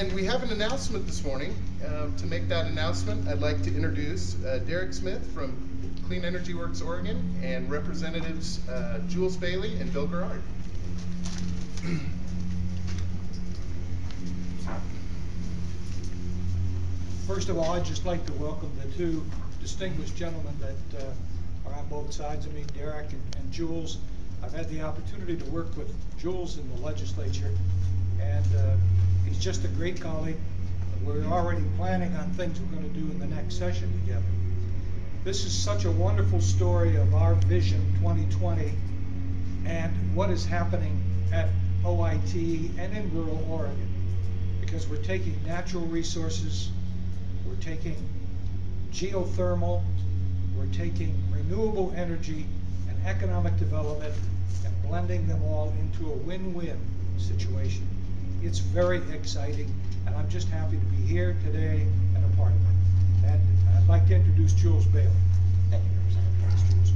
And we have an announcement this morning. To make that announcement, I'd like to introduce Derek Smith from Clean Energy Works Oregon and Representatives Jules Bailey and Bill Garrard. First of all, I'd just like to welcome the two distinguished gentlemen that are on both sides of me, Derek and Jules. I've had the opportunity to work with Jules in the legislature, and he's just a great colleague. We're already planning on things we're going to do in the next session together. This is such a wonderful story of our Vision 2020 and what is happening at OIT and in rural Oregon, because we're taking natural resources, we're taking geothermal, we're taking renewable energy and economic development and blending them all into a win-win situation. It's very exciting, and I'm just happy to be here today and a part of it. And I'd like to introduce Jules Bailey. Thank you, Representative. Jules.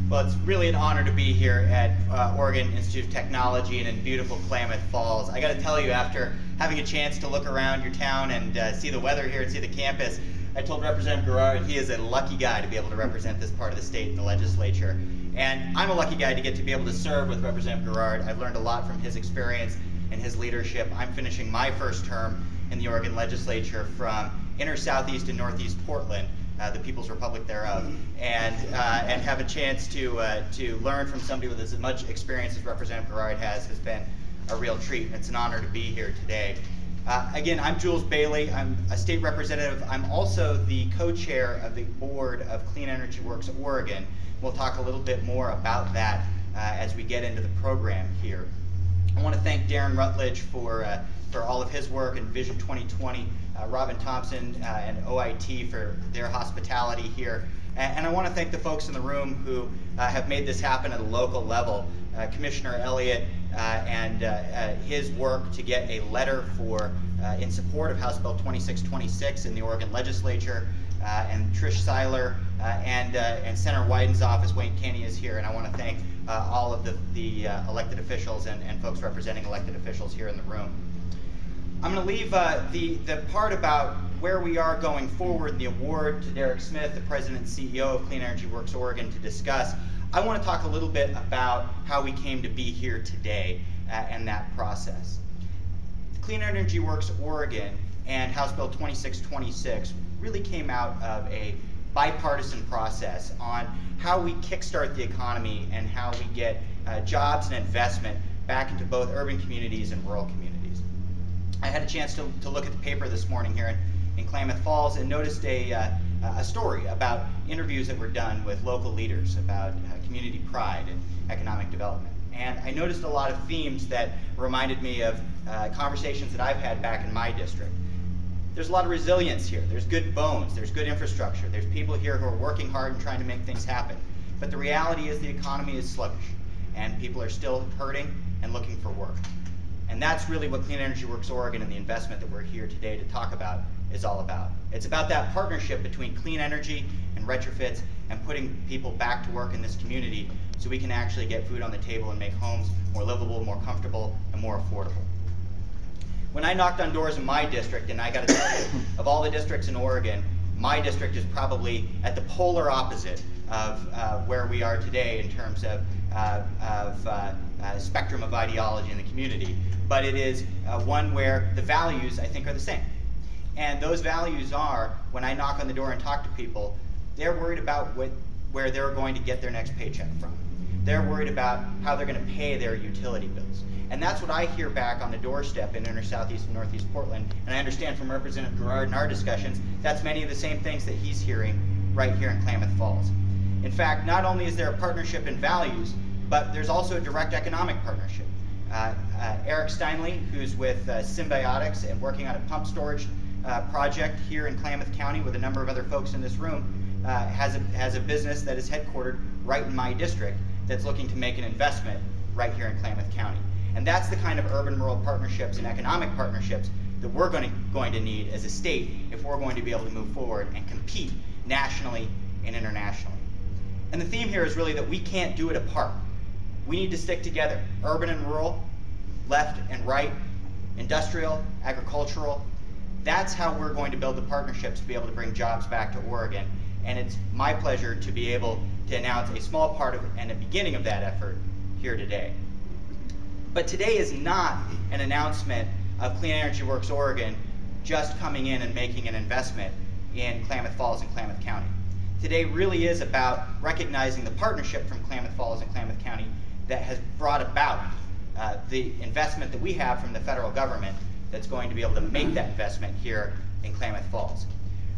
Well, it's really an honor to be here at Oregon Institute of Technology and in beautiful Klamath Falls. I got to tell you, after having a chance to look around your town and see the weather here and see the campus, I told Representative Garrard he is a lucky guy to be able to represent this part of the state in the legislature. And I'm a lucky guy to be able to serve with Representative Garrard. I've learned a lot from his experience and his leadership. I'm finishing my first term in the Oregon legislature from inner southeast and northeast Portland, the People's Republic thereof, and have a chance to learn from somebody with as much experience as Representative Garrard has been a real treat. It's an honor to be here today. Again, I'm Jules Bailey. I'm a state representative. I'm also the co-chair of the board of Clean Energy Works Oregon. We'll talk a little bit more about that as we get into the program here. I want to thank Darren Rutledge for all of his work in Vision 2020, Robin Thompson and OIT for their hospitality here. And I want to thank the folks in the room who have made this happen at a local level. Commissioner Elliott and his work to get a letter in support of House Bill 2626 in the Oregon legislature, and Trish Seiler and Senator Wyden's office. Wayne Kenny is here, and I want to thank all of the elected officials and folks representing elected officials here in the room. I'm going to leave the part about where we are going forward, the award, to Derek Smith, the President and CEO of Clean Energy Works Oregon, to discuss. I want to talk a little bit about how we came to be here today and that process. Clean Energy Works Oregon and House Bill 2626 really came out of a bipartisan process on how we kickstart the economy and how we get jobs and investment back into both urban communities and rural communities. I had a chance to look at the paper this morning here in Klamath Falls and noticed a story about interviews that were done with local leaders about community pride and economic development. And I noticed a lot of themes that reminded me of conversations that I've had back in my district. There's a lot of resilience here. There's good bones. There's good infrastructure. There's people here who are working hard and trying to make things happen. But the reality is the economy is sluggish, and people are still hurting and looking for work. And that's really what Clean Energy Works Oregon and the investment that we're here today to talk about is all about. It's about that partnership between clean energy and retrofits and putting people back to work in this community so we can actually get food on the table and make homes more livable, more comfortable, and more affordable. When I knocked on doors in my district, and I got to tell you, of all the districts in Oregon, my district is probably at the polar opposite of where we are today in terms of spectrum of ideology in the community. But it is one where the values, I think, are the same. And those values are, when I knock on the door and talk to people, they're worried about where they're going to get their next paycheck from. They're worried about how they're going to pay their utility bills. And that's what I hear back on the doorstep in inner southeast and northeast Portland. And I understand from Representative Garrard in our discussions, that's many of the same things that he's hearing right here in Klamath Falls. In fact, not only is there a partnership in values, but there's also a direct economic partnership. Eric Steinle, who's with Symbiotics and working on a pump storage project here in Klamath County with a number of other folks in this room, has a business that is headquartered right in my district that's looking to make an investment right here in Klamath County. And that's the kind of urban-rural partnerships and economic partnerships that we're going to need as a state if we're going to be able to move forward and compete nationally and internationally. And the theme here is really that we can't do it apart. we need to stick together, urban and rural, left and right, industrial, agricultural. That's how we're going to build the partnerships to be able to bring jobs back to Oregon. And it's my pleasure to be able to announce a small part of and the beginning of that effort here today. But today is not an announcement of Clean Energy Works Oregon just coming in and making an investment in Klamath Falls and Klamath County. Today really is about recognizing the partnership from Klamath Falls and Klamath County that has brought about the investment that we have from the federal government that's going to be able to make that investment here in Klamath Falls.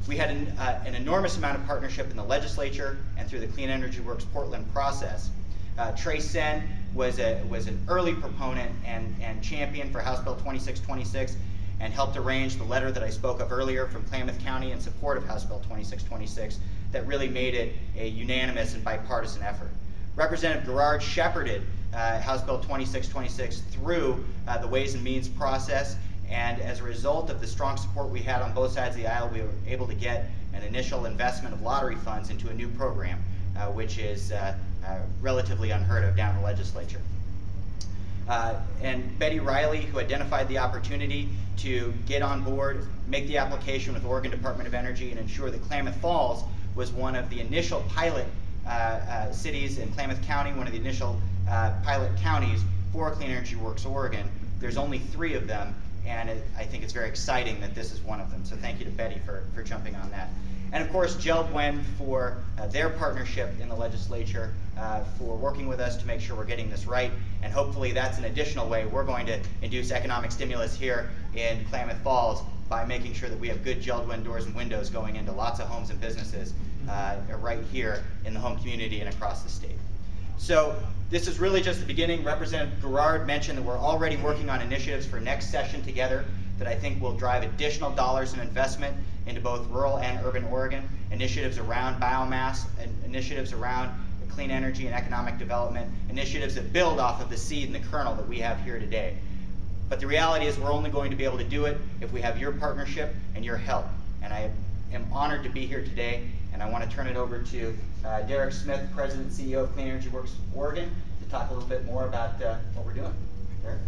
We had an enormous amount of partnership in the legislature and through the Clean Energy Works Portland process. Trey Sen was an early proponent and champion for House Bill 2626 and helped arrange the letter that I spoke of earlier from Klamath County in support of House Bill 2626 that really made it a unanimous and bipartisan effort. Representative Garrard shepherded House Bill 2626 through the Ways and Means process, and as a result of the strong support we had on both sides of the aisle, we were able to get an initial investment of lottery funds into a new program, which is relatively unheard of down in the legislature. And Betty Riley, who identified the opportunity to get on board, make the application with Oregon Department of Energy, and ensure that Klamath Falls was one of the initial pilot cities in Klamath County, one of the initial pilot counties for Clean Energy Works Oregon. There's only 3 of them, and I think it's very exciting that this is one of them. So thank you to Betty for jumping on that. And of course, JELD-WEN for their partnership in the legislature, for working with us to make sure we're getting this right. And hopefully that's an additional way we're going to induce economic stimulus here in Klamath Falls by making sure that we have good JELD-WEN doors and windows going into lots of homes and businesses right here in the home community and across the state. So this is really just the beginning. Representative Garrard mentioned that we're already working on initiatives for next session together that I think will drive additional dollars in investment into both rural and urban Oregon, initiatives around biomass, and initiatives around clean energy and economic development, initiatives that build off of the seed and the kernel that we have here today. But the reality is we're only going to be able to do it if we have your partnership and your help. And I am honored to be here today, and I want to turn it over to Derek Smith, President and CEO of Clean Energy Works Oregon, to talk a little bit more about what we're doing. Derek?